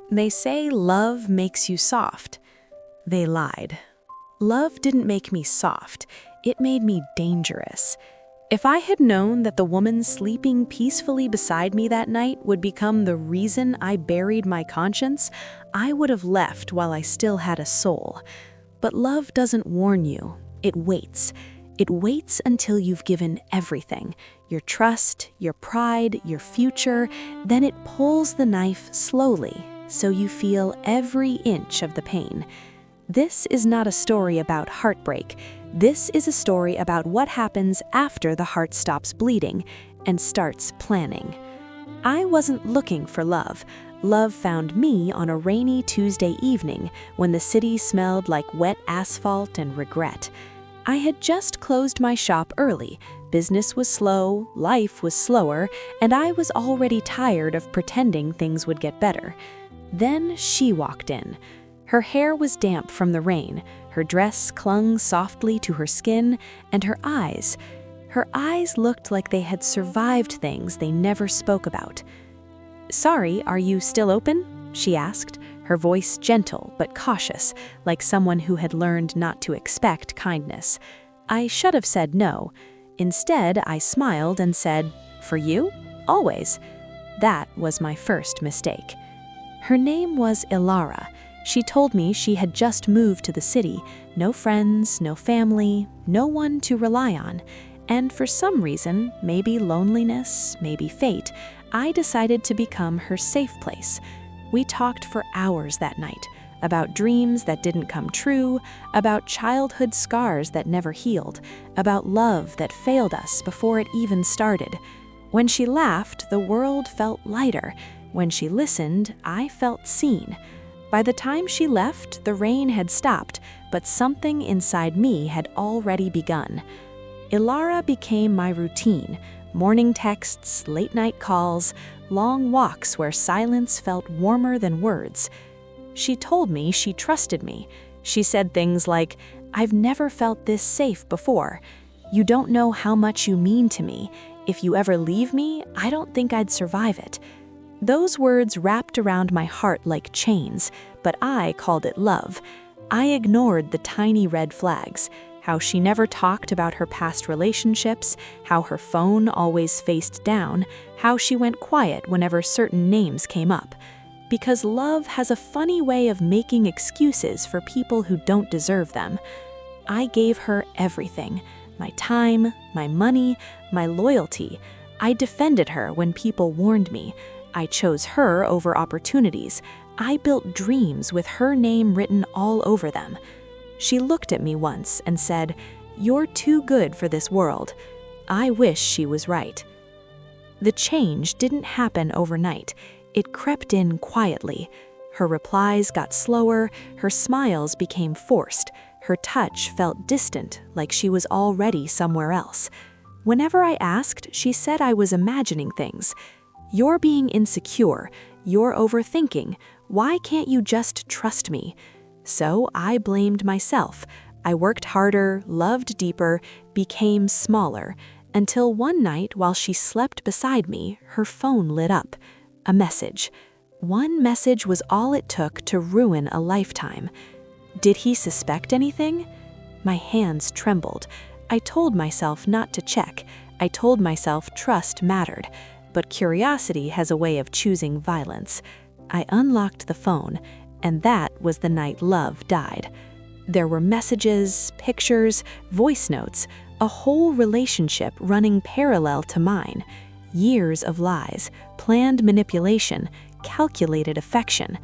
They say love makes you soft. They lied. Love didn't make me soft. It made me dangerous. If I had known that the woman sleeping peacefully beside me that night would become the reason I buried my conscience, I would have left while I still had a soul. But love doesn't warn you. It waits. It waits until you've given everything, your trust, your pride, your future, then it pulls the knife slowly, so you feel every inch of the pain. This is not a story about heartbreak. This is a story about what happens after the heart stops bleeding and starts planning. I wasn't looking for love. Love found me on a rainy Tuesday evening when the city smelled like wet asphalt and regret. I had just closed my shop early. Business was slow, life was slower, and I was already tired of pretending things would get better. Then she walked in. Her hair was damp from the rain, her dress clung softly to her skin, and her eyes looked like they had survived things they never spoke about. "Sorry, are you still open?" she asked, her voice gentle but cautious, like someone who had learned not to expect kindness. I should have said no. Instead, I smiled and said, "For you? Always." That was my first mistake. Her name was Ilara. She told me she had just moved to the city, no friends, no family, no one to rely on. And for some reason, maybe loneliness, maybe fate, I decided to become her safe place. We talked for hours that night, about dreams that didn't come true, about childhood scars that never healed, about love that failed us before it even started. When she laughed, the world felt lighter. When she listened, I felt seen. By the time she left, the rain had stopped, but something inside me had already begun. Ilara became my routine. Morning texts, late-night calls, long walks where silence felt warmer than words. She told me she trusted me. She said things like, "I've never felt this safe before. You don't know how much you mean to me. If you ever leave me, I don't think I'd survive it." Those words wrapped around my heart like chains, but I called it love. I ignored the tiny red flags, how she never talked about her past relationships, how her phone always faced down, how she went quiet whenever certain names came up. Because love has a funny way of making excuses for people who don't deserve them. I gave her everything, my time, my money, my loyalty. I defended her when people warned me. I chose her over opportunities. I built dreams with her name written all over them. She looked at me once and said, "You're too good for this world." I wish she was right. The change didn't happen overnight. It crept in quietly. Her replies got slower, her smiles became forced, her touch felt distant, like she was already somewhere else. Whenever I asked, she said I was imagining things. "You're being insecure. You're overthinking. Why can't you just trust me?" So I blamed myself. I worked harder, loved deeper, became smaller, until one night while she slept beside me, her phone lit up. A message. One message was all it took to ruin a lifetime. Did he suspect anything? My hands trembled. I told myself not to check. I told myself trust mattered. But curiosity has a way of choosing violence. I unlocked the phone, and that was the night love died. There were messages, pictures, voice notes, a whole relationship running parallel to mine. Years of lies, planned manipulation, calculated affection.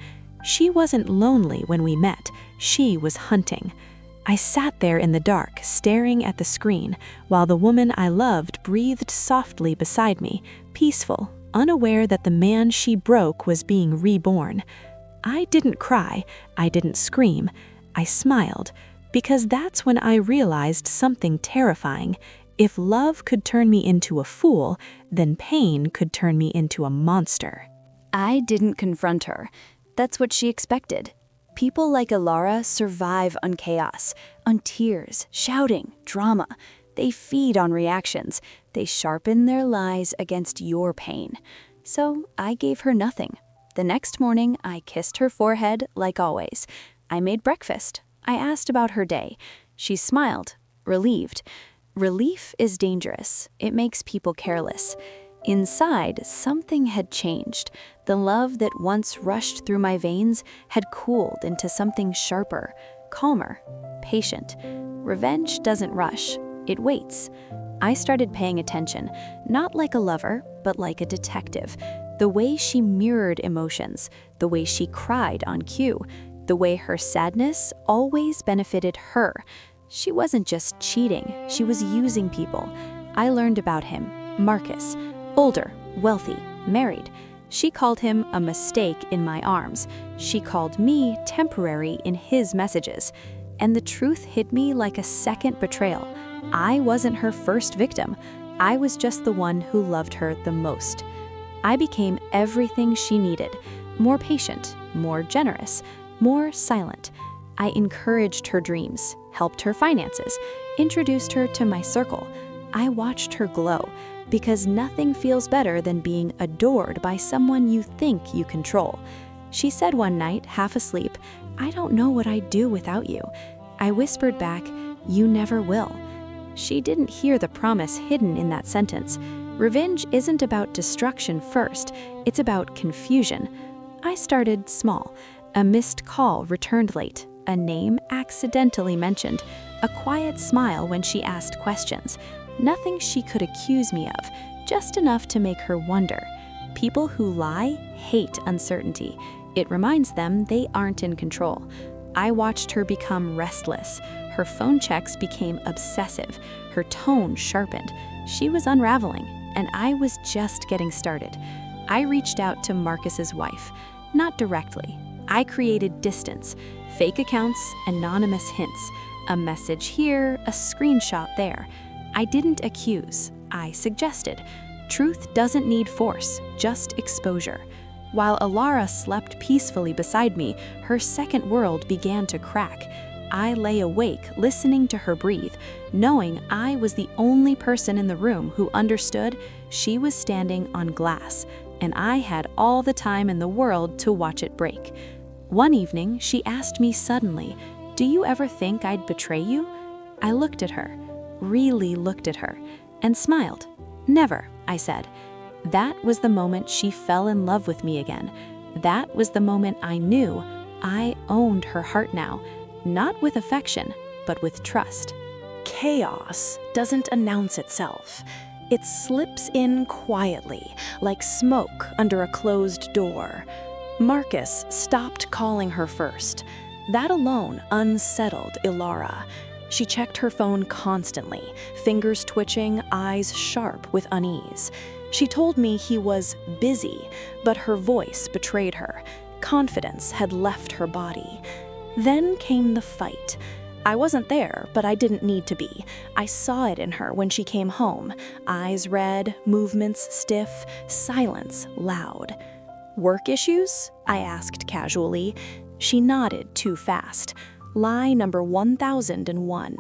She wasn't lonely when we met. She was hunting. I sat there in the dark, staring at the screen, while the woman I loved breathed softly beside me, peaceful, unaware that the man she broke was being reborn. I didn't cry, I didn't scream, I smiled, because that's when I realized something terrifying. If love could turn me into a fool, then pain could turn me into a monster. I didn't confront her. That's what she expected. People like Ilara survive on chaos, on tears, shouting, drama. They feed on reactions. They sharpen their lies against your pain. So I gave her nothing. The next morning, I kissed her forehead like always. I made breakfast. I asked about her day. She smiled, relieved. Relief is dangerous. It makes people careless. Inside, something had changed. The love that once rushed through my veins had cooled into something sharper, calmer, patient. Revenge doesn't rush. It waits. I started paying attention, not like a lover, but like a detective. The way she mirrored emotions, the way she cried on cue, the way her sadness always benefited her. She wasn't just cheating, she was using people. I learned about him, Marcus, older, wealthy, married. She called him a mistake in my arms. She called me temporary in his messages. And the truth hit me like a second betrayal. I wasn't her first victim. I was just the one who loved her the most. I became everything she needed. More patient, more generous, more silent. I encouraged her dreams, helped her finances, introduced her to my circle. I watched her glow, because nothing feels better than being adored by someone you think you control. She said one night, half asleep, "I don't know what I'd do without you." I whispered back, "You never will." She didn't hear the promise hidden in that sentence. Revenge isn't about destruction first, it's about confusion. I started small. A missed call returned late, a name accidentally mentioned, a quiet smile when she asked questions. Nothing she could accuse me of, just enough to make her wonder. People who lie hate uncertainty. It reminds them they aren't in control. I watched her become restless. Her phone checks became obsessive. Her tone sharpened. She was unraveling, and I was just getting started. I reached out to Marcus's wife, not directly. I created distance, fake accounts, anonymous hints, a message here, a screenshot there. I didn't accuse, I suggested. Truth doesn't need force, just exposure. While Alara slept peacefully beside me, her second world began to crack. I lay awake, listening to her breathe, knowing I was the only person in the room who understood she was standing on glass, and I had all the time in the world to watch it break. One evening, she asked me suddenly, "Do you ever think I'd betray you?" I looked at her, really looked at her, and smiled. "Never," I said. That was the moment she fell in love with me again. That was the moment I knew I owned her heart now, not with affection, but with trust. Chaos doesn't announce itself. It slips in quietly, like smoke under a closed door. Marcus stopped calling her first. That alone unsettled Ilara. She checked her phone constantly, fingers twitching, eyes sharp with unease. She told me he was busy, but her voice betrayed her. Confidence had left her body. Then came the fight. I wasn't there, but I didn't need to be. I saw it in her when she came home. Eyes red, movements stiff, silence loud. "Work issues?" I asked casually. She nodded too fast. Lie number 1001.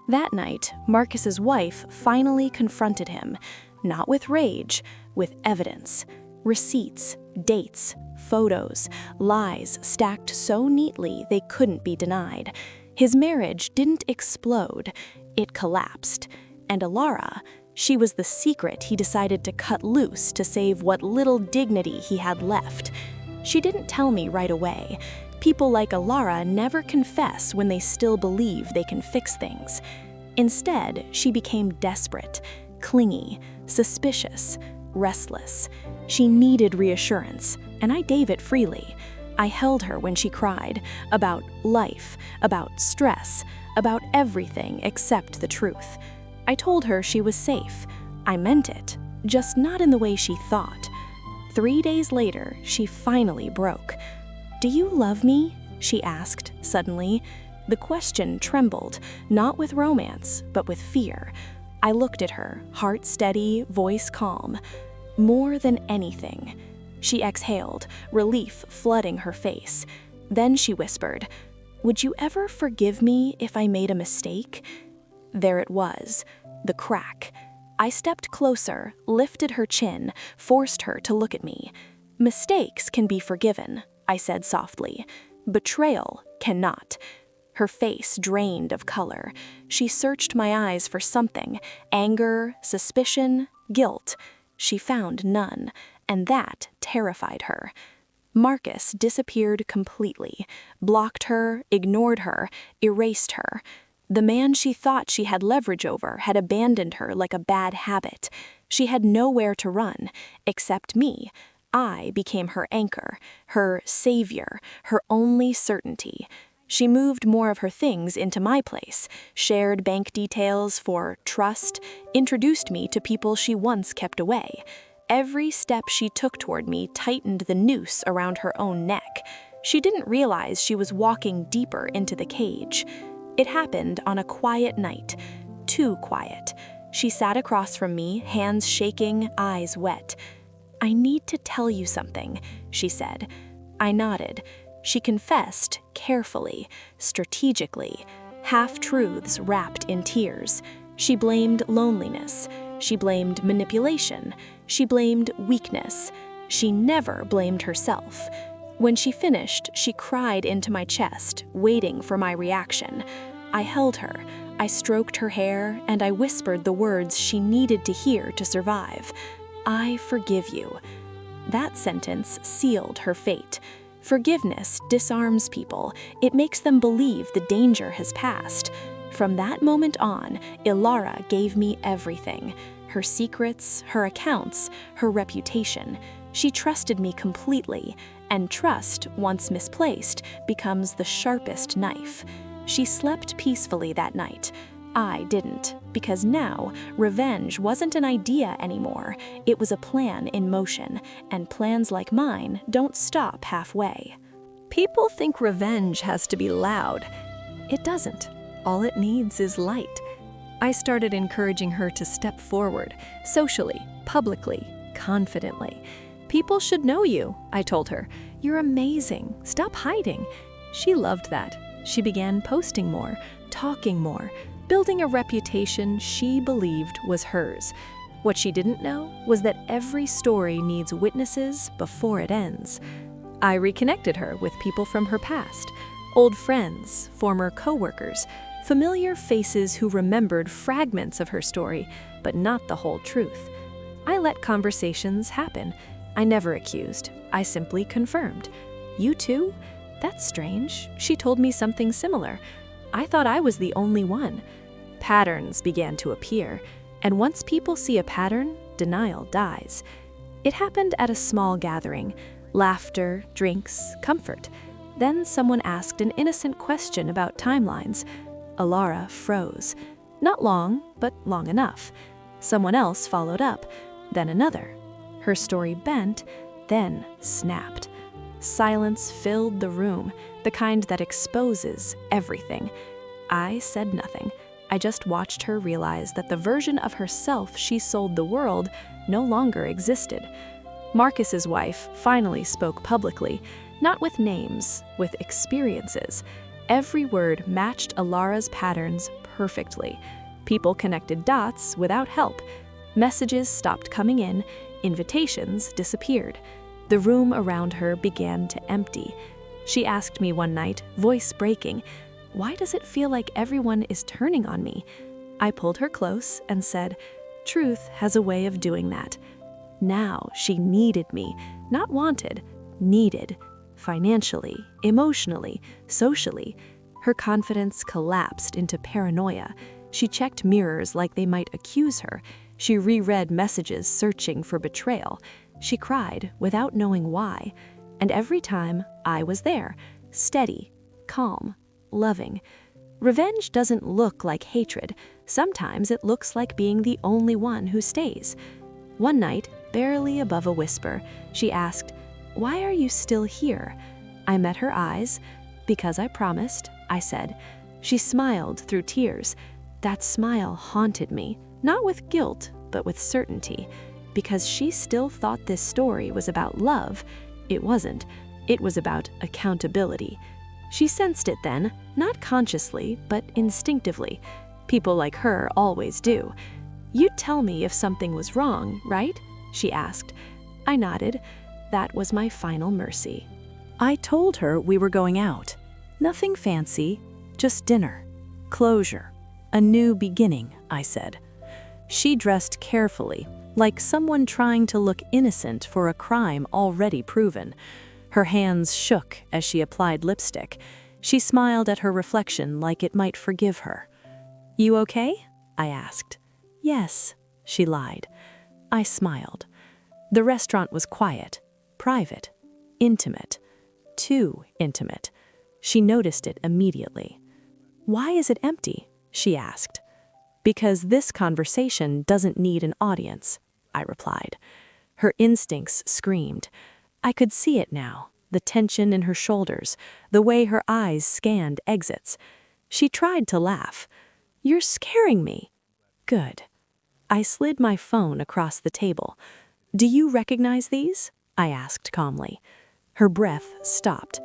That night, Marcus's wife finally confronted him, not with rage, with evidence. Receipts, dates, photos, lies stacked so neatly they couldn't be denied. His marriage didn't explode, it collapsed. And Alara, she was the secret he decided to cut loose to save what little dignity he had left. She didn't tell me right away. People like Alara never confess when they still believe they can fix things. Instead, she became desperate, clingy, suspicious, restless. She needed reassurance, and I gave it freely. I held her when she cried, about life, about stress, about everything except the truth. I told her she was safe. I meant it, just not in the way she thought. 3 days later, she finally broke. "Do you love me?" she asked suddenly. The question trembled, not with romance, but with fear. I looked at her, heart steady, voice calm. "More than anything." She exhaled, relief flooding her face. Then she whispered, "Would you ever forgive me if I made a mistake?" There it was, the crack. I stepped closer, lifted her chin, forced her to look at me. Mistakes can be forgiven, I said softly. Betrayal cannot. Her face drained of color. She searched my eyes for something: anger, suspicion, guilt. She found none, and that terrified her. Marcus disappeared completely, blocked her, ignored her, erased her. The man she thought she had leverage over had abandoned her like a bad habit. She had nowhere to run, except me. I became her anchor, her savior, her only certainty. She moved more of her things into my place, shared bank details for trust, introduced me to people she once kept away. Every step she took toward me tightened the noose around her own neck. She didn't realize she was walking deeper into the cage. It happened on a quiet night, too quiet. She sat across from me, hands shaking, eyes wet. I need to tell you something, she said. I nodded. She confessed carefully, strategically, half-truths wrapped in tears. She blamed loneliness. She blamed manipulation. She blamed weakness. She never blamed herself. When she finished, she cried into my chest, waiting for my reaction. I held her. I stroked her hair, and I whispered the words she needed to hear to survive. I forgive you. That sentence sealed her fate. Forgiveness disarms people. It makes them believe the danger has passed. From that moment on, Ilara gave me everything. Her secrets, her accounts, her reputation. She trusted me completely, and trust, once misplaced, becomes the sharpest knife. She slept peacefully that night. I didn't, because now, revenge wasn't an idea anymore. It was a plan in motion, and plans like mine don't stop halfway. People think revenge has to be loud. It doesn't. All it needs is light. I started encouraging her to step forward, socially, publicly, confidently. People should know you, I told her. You're amazing. Stop hiding. She loved that. She began posting more, talking more, building a reputation she believed was hers. What she didn't know was that every story needs witnesses before it ends. I reconnected her with people from her past, old friends, former coworkers, familiar faces who remembered fragments of her story, but not the whole truth. I let conversations happen. I never accused. I simply confirmed. You too? That's strange. She told me something similar. I thought I was the only one. Patterns began to appear, and once people see a pattern, denial dies. It happened at a small gathering. Laughter, drinks, comfort. Then someone asked an innocent question about timelines. Ilara froze. Not long, but long enough. Someone else followed up, then another. Her story bent, then snapped. Silence filled the room, the kind that exposes everything. I said nothing. I just watched her realize that the version of herself she sold the world no longer existed. Marcus's wife finally spoke publicly, not with names, with experiences. Every word matched Ilara's patterns perfectly. People connected dots without help. Messages stopped coming in, invitations disappeared. The room around her began to empty. She asked me one night, voice breaking, "Why does it feel like everyone is turning on me?" I pulled her close and said, "Truth has a way of doing that." Now she needed me, not wanted, needed. Financially, emotionally, socially. Her confidence collapsed into paranoia. She checked mirrors like they might accuse her. She reread messages searching for betrayal. She cried without knowing why. And every time, I was there, steady, calm, loving. Revenge doesn't look like hatred. Sometimes it looks like being the only one who stays. One night, barely above a whisper, she asked, "Why are you still here?" I met her eyes. "Because I promised," I said. She smiled through tears. That smile haunted me, not with guilt, but with certainty. Because she still thought this story was about love. It wasn't. It was about accountability. She sensed it then, not consciously, but instinctively. People like her always do. "You'd tell me if something was wrong, right?" she asked. I nodded. that was my final mercy. I told her we were going out. Nothing fancy, just dinner. Closure. A new beginning, I said. She dressed carefully, like someone trying to look innocent for a crime already proven. Her hands shook as she applied lipstick. She smiled at her reflection like it might forgive her. "You okay?" I asked. "Yes," she lied. I smiled. The restaurant was quiet, private, intimate. Too intimate. She noticed it immediately. "Why is it empty?" she asked. "Because this conversation doesn't need an audience," I replied. Her instincts screamed. I could see it now, the tension in her shoulders, the way her eyes scanned exits. She tried to laugh. "You're scaring me." "Good." I slid my phone across the table. "Do you recognize these?" I asked calmly. Her breath stopped.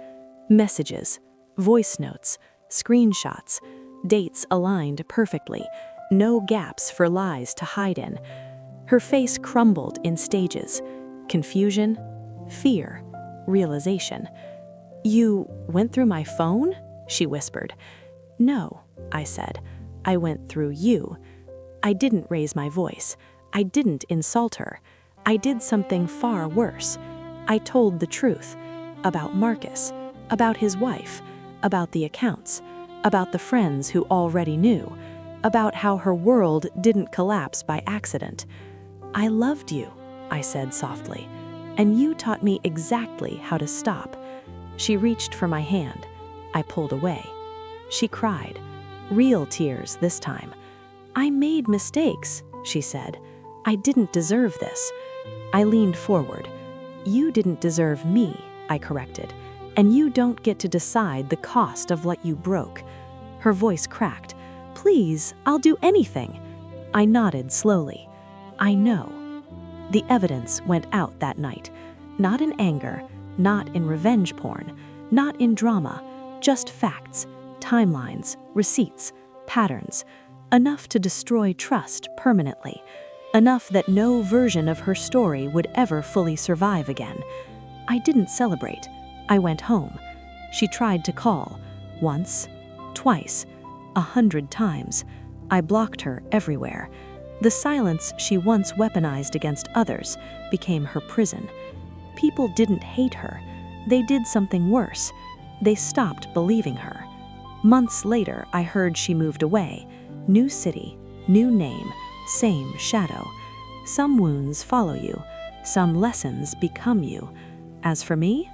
Messages, voice notes, screenshots, dates aligned perfectly, no gaps for lies to hide in. Her face crumbled in stages. Confusion, fear, realization. "You went through my phone?" she whispered. "No," I said. "I went through you." I didn't raise my voice. I didn't insult her. I did something far worse. I told the truth. About Marcus, about his wife, about the accounts, about the friends who already knew, about how her world didn't collapse by accident. "I loved you," I said softly, "and you taught me exactly how to stop." She reached for my hand. I pulled away. She cried. Real tears this time. "I made mistakes," she said. "I didn't deserve this." I leaned forward. "You didn't deserve me," I corrected, "and you don't get to decide the cost of what you broke." Her voice cracked. "Please, I'll do anything." I nodded slowly. "I know." The evidence went out that night. Not in anger, not in revenge porn, not in drama, just facts, timelines, receipts, patterns. Enough to destroy trust permanently. Enough that no version of her story would ever fully survive again. I didn't celebrate. I went home. She tried to call. Once, twice, 100 times. I blocked her everywhere. The silence she once weaponized against others became her prison. People didn't hate her. They did something worse. They stopped believing her. Months later, I heard she moved away. New city, new name, same shadow. Some wounds follow you. Some lessons become you. As for me,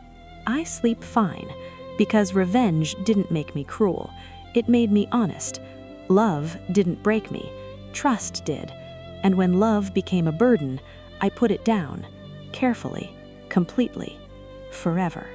I sleep fine, because revenge didn't make me cruel. It made me honest. Love didn't break me. Trust did. And when love became a burden, I put it down, carefully, completely, forever.